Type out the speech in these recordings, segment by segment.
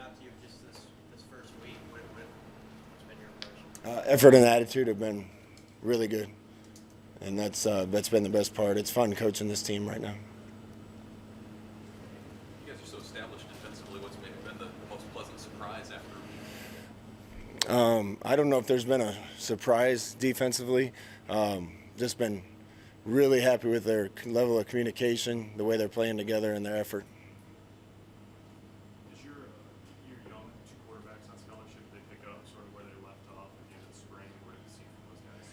out to you just this first week? What's been your impression? Effort and attitude have been really good, and that's been the best part. It's fun coaching this team right now. You guys are so established defensively. What's maybe been the most pleasant surprise after? I don't know if there's been a surprise defensively. Just been really happy with their level of communication, the way they're playing together, and their effort. Is your young two quarterbacks on scholarship, they pick up sort of where they left off at the end of the spring? What have you seen from those guys?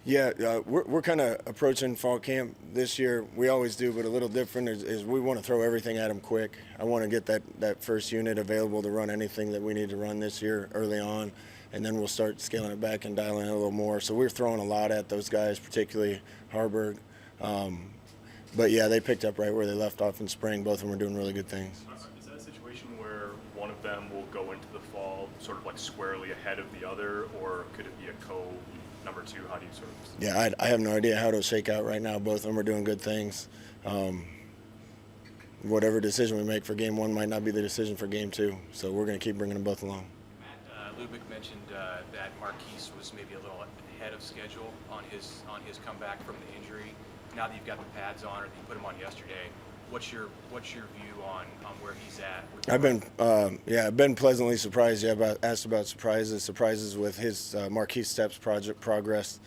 Yeah, we're kind of approaching fall camp this year. We always do, but a little different is we want to throw everything at them quick. I want to get that first unit available to run anything that we need to run this year early on, and then we'll start scaling it back and dialing it a little more. So we're throwing a lot at those guys, particularly Harburg. But, yeah, they picked up right where they left off in spring. Both of them are doing really good things. Is that a situation where one of them will go into the fall sort of like squarely ahead of the other, or could it be a number two? How do you sort of? Yeah, I have no idea how it'll shake out right now. Both of them are doing good things. Whatever decision we make for game one might not be the decision for game two. So we're going to keep bringing them both along. Matt Lubick mentioned that Marquis was maybe a little ahead of schedule on his comeback from the injury. Now that you've got the pads on, or that you put him on yesterday, what's your view on where he's at? I've been pleasantly surprised. Yeah, asked about surprises with his Marquis Stepp's project progress.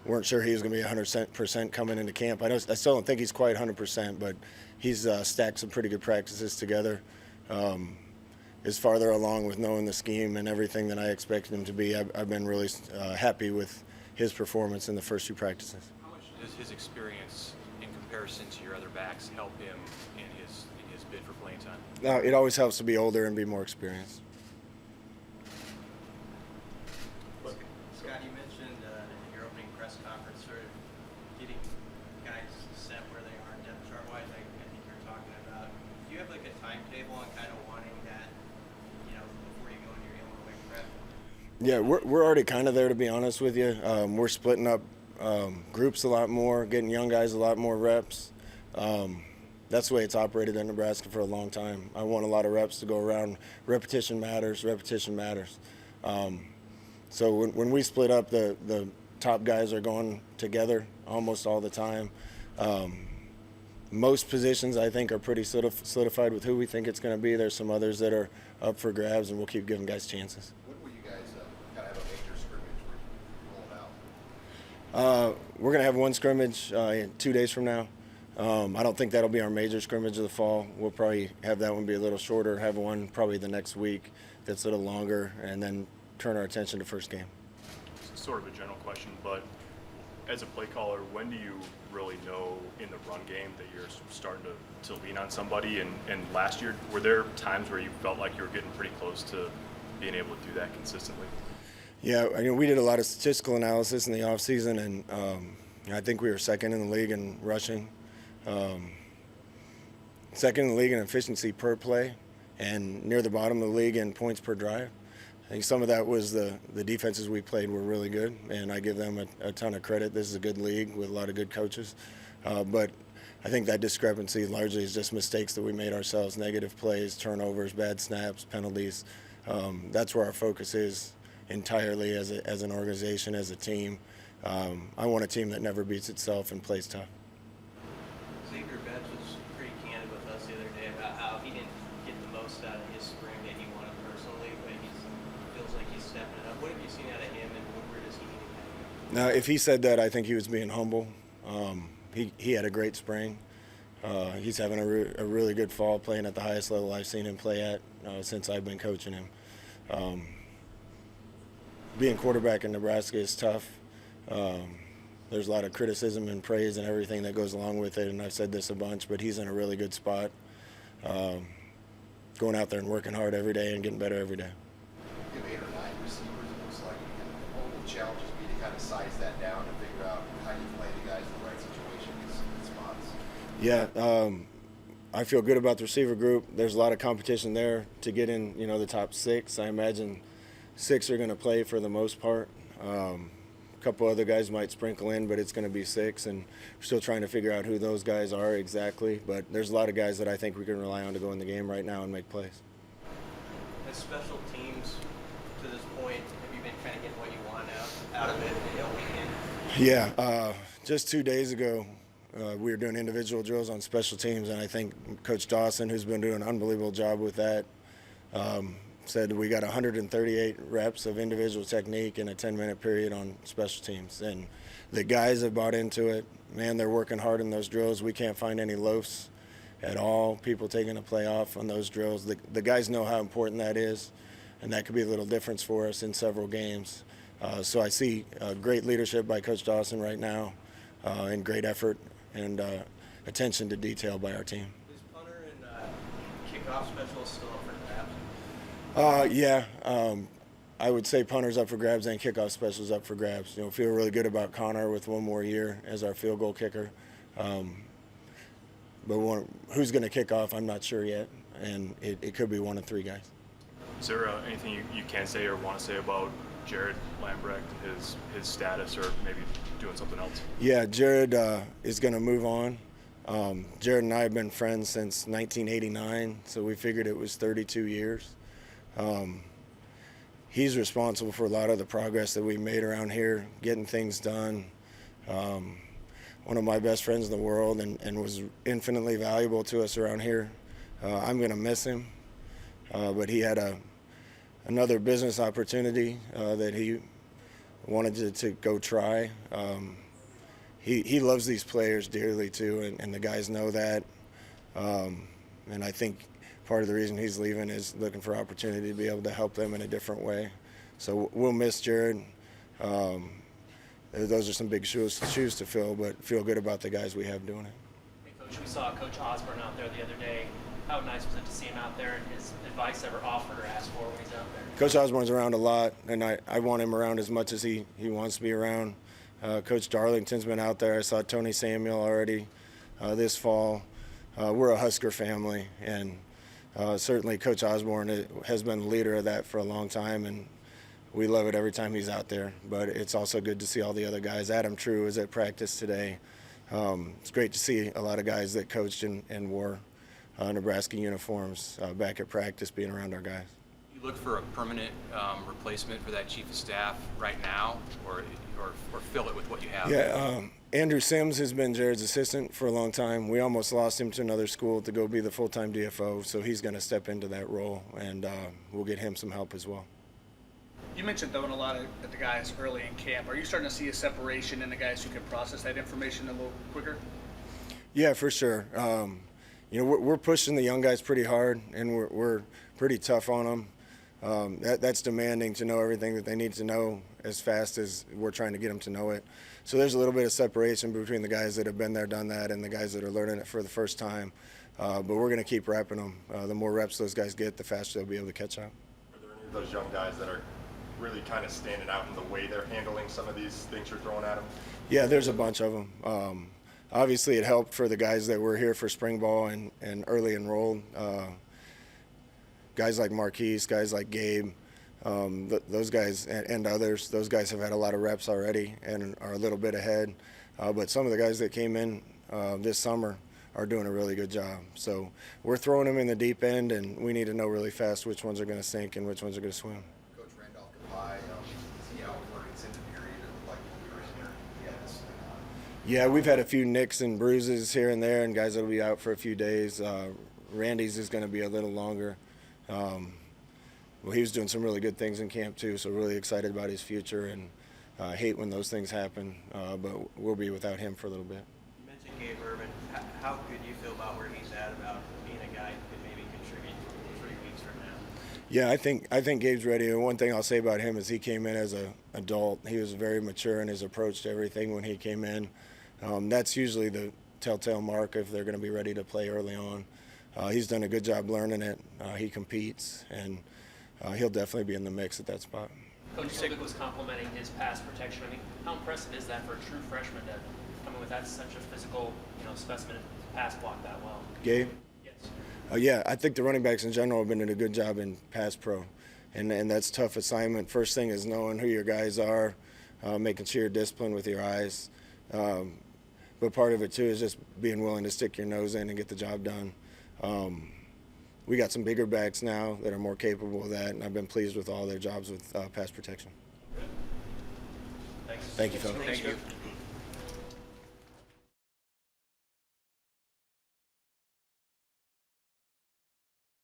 Weren't sure he was going to be 100% coming into camp. I still don't think he's quite 100%, but he's stacked some pretty good practices together. Is farther along with knowing the scheme and everything than I expected him to be. I've been really happy with his performance in the first two practices. How much does his experience in comparison to your other backs help him in his bid for playing time? No, it always helps to be older and be more experienced. Scott, you mentioned in your opening press conference sort of getting guys set where they are depth chart-wise. I think you're talking about. Do you have like a timetable on kind of wanting that, before you go into your Illinois prep? Yeah, we're already kind of there, to be honest with you. We're splitting up groups a lot more, getting young guys a lot more reps. That's the way it's operated in Nebraska for a long time. I want a lot of reps to go around. Repetition matters. So when we split up, the top guys are going together almost all the time. Most positions, I think, are pretty solidified with who we think it's going to be. There's some others that are up for grabs, and we'll keep giving guys chances. When will you guys kind of have a major scrimmage where you roll it out? We're going to have one scrimmage 2 days from now. I don't think that'll be our major scrimmage of the fall. We'll probably have that one be a little shorter, have one probably the next week that's a little longer, and then turn our attention to first game. It's sort of a general question, but as a play caller, when do you really know in the run game that you're starting to lean on somebody? And last year, were there times where you felt like you were getting pretty close to being able to do that consistently? Yeah, we did a lot of statistical analysis in the offseason, and I think we were second in the league in rushing, second in the league in efficiency per play, and near the bottom of the league in points per drive. I think some of that was the defenses we played were really good, and I give them a ton of credit. This is a good league with a lot of good coaches. But I think that discrepancy largely is just mistakes that we made ourselves, negative plays, turnovers, bad snaps, penalties. That's where our focus is entirely as an organization, as a team. I want a team that never beats itself and plays tough. Xavier Betts was pretty candid with us the other day about how he didn't get the most out of his spring that he wanted personally, but he feels like he's stepping it up. What have you seen out of him, and where does he need to go? Now, if he said that, I think he was being humble. He had a great spring. He's having a really good fall, playing at the highest level I've seen him play at since I've been coaching him. Being quarterback in Nebraska is tough. There's a lot of criticism and praise and everything that goes along with it, and I've said this a bunch, but he's in a really good spot. Going out there and working hard every day and getting better every day. You have 8 or 9 receivers, it looks like. What will the challenges be to kind of size that down and figure out how you play the guys in the right situations and spots? Yeah, I feel good about the receiver group. There's a lot of competition there to get in, the top 6. I imagine 6 are going to play for the most part. A couple other guys might sprinkle in, but it's going to be 6, and we're still trying to figure out who those guys are exactly. But there's a lot of guys that I think we can rely on to go in the game right now and make plays. As special teams to this point, have you been kind of getting what you want out of it? Yeah, just 2 days ago, we were doing individual drills on special teams, and I think Coach Dawson, who's been doing an unbelievable job with that, said we got 138 reps of individual technique in a 10-minute period on special teams. And the guys have bought into it. Man, they're working hard in those drills. We can't find any loafs at all, people taking a play off on those drills. The guys know how important that is, and that could be a little difference for us in several games. So I see great leadership by Coach Dawson right now, and great effort and attention to detail by our team. Is punter and kickoff specialist still up for grabs? Yeah, I would say punter's up for grabs and kickoff special's up for grabs. You know, feel really good about Connor with one more year as our field goal kicker. But who's going to kick off, I'm not sure yet, and it could be one of three guys. Is there anything you can say or want to say about Jared Lambrecht, his status, or maybe doing something else? Yeah, Jared is going to move on. Jared and I have been friends since 1989, so we figured it was 32 years. He's responsible for a lot of the progress that we made around here, getting things done. One of my best friends in the world, and was infinitely valuable to us around here. I'm going to miss him, but he had another business opportunity that he wanted to go try. He loves these players dearly too, and the guys know that. And I think part of the reason he's leaving is looking for opportunity to be able to help them in a different way. So we'll miss Jared. Those are some big shoes to fill, but feel good about the guys we have doing it. Hey, Coach, we saw Coach Osborne out there the other day. How nice was it to see him out there, and his advice ever offered or asked for when he's out there? Coach Osborne's around a lot, and I want him around as much as he wants to be around. Coach Darlington's been out there. I saw Tony Samuel already this fall. We're a Husker family, and certainly Coach Osborne has been the leader of that for a long time, and we love it every time he's out there. But it's also good to see all the other guys. Adam True is at practice today. It's great to see a lot of guys that coached and wore Nebraska uniforms back at practice, being around our guys. You look for a permanent replacement for that chief of staff right now, or fill it with what you have? Yeah, Andrew Sims has been Jared's assistant for a long time. We almost lost him to another school to go be the full-time DFO, so he's going to step into that role, and we'll get him some help as well. You mentioned throwing a lot at the guys early in camp. Are you starting to see a separation in the guys who can process that information a little quicker? Yeah, for sure. You know, we're pushing the young guys pretty hard, and we're pretty tough on them. That's demanding to know everything that they need to know as fast as we're trying to get them to know it. So there's a little bit of separation between the guys that have been there, done that, and the guys that are learning it for the first time. But we're going to keep repping them. The more reps those guys get, the faster they'll be able to catch up. Are there any of those young guys that are really kind of standing out in the way they're handling some of these things you're throwing at them? Yeah, there's a bunch of them. Obviously, it helped for the guys that were here for spring ball and early enrolled. Guys like Marquis, guys like Gabe, those guys and others, those guys have had a lot of reps already and are a little bit ahead. But some of the guys that came in this summer are doing a really good job. So we're throwing them in the deep end, and we need to know really fast which ones are going to sink and which ones are going to swim. Coach Randolph Kapai, is he out for an extended period of like when we were in there? Yeah, we've had a few nicks and bruises here and there, and guys that'll be out for a few days. Randy's is going to be a little longer. Well, he was doing some really good things in camp too, so really excited about his future, and hate when those things happen, but we'll be without him for a little bit. You mentioned Gabe Urban. How good do you feel about where he's at, about being a guy who could maybe contribute 3 weeks from now? Yeah, I think Gabe's ready. And one thing I'll say about him is he came in as an adult. He was very mature in his approach to everything when he came in. That's usually the telltale mark if they're going to be ready to play early on. He's done a good job learning it. He competes, and he'll definitely be in the mix at that spot. Coach Stepp was complimenting his pass protection. I mean, how impressive is that for a true freshman to come in with that such a physical, specimen and pass block that well? Gabe? Yes. Yeah, I think the running backs in general have been doing a good job in pass pro, and that's a tough assignment. First thing is knowing who your guys are, making sure you're disciplined with your eyes. But part of it too is just being willing to stick your nose in and get the job done. we got some bigger backs now that are more capable of that, and I've been pleased with all their jobs with pass protection. Thanks. Thank you, fellas. Thank you.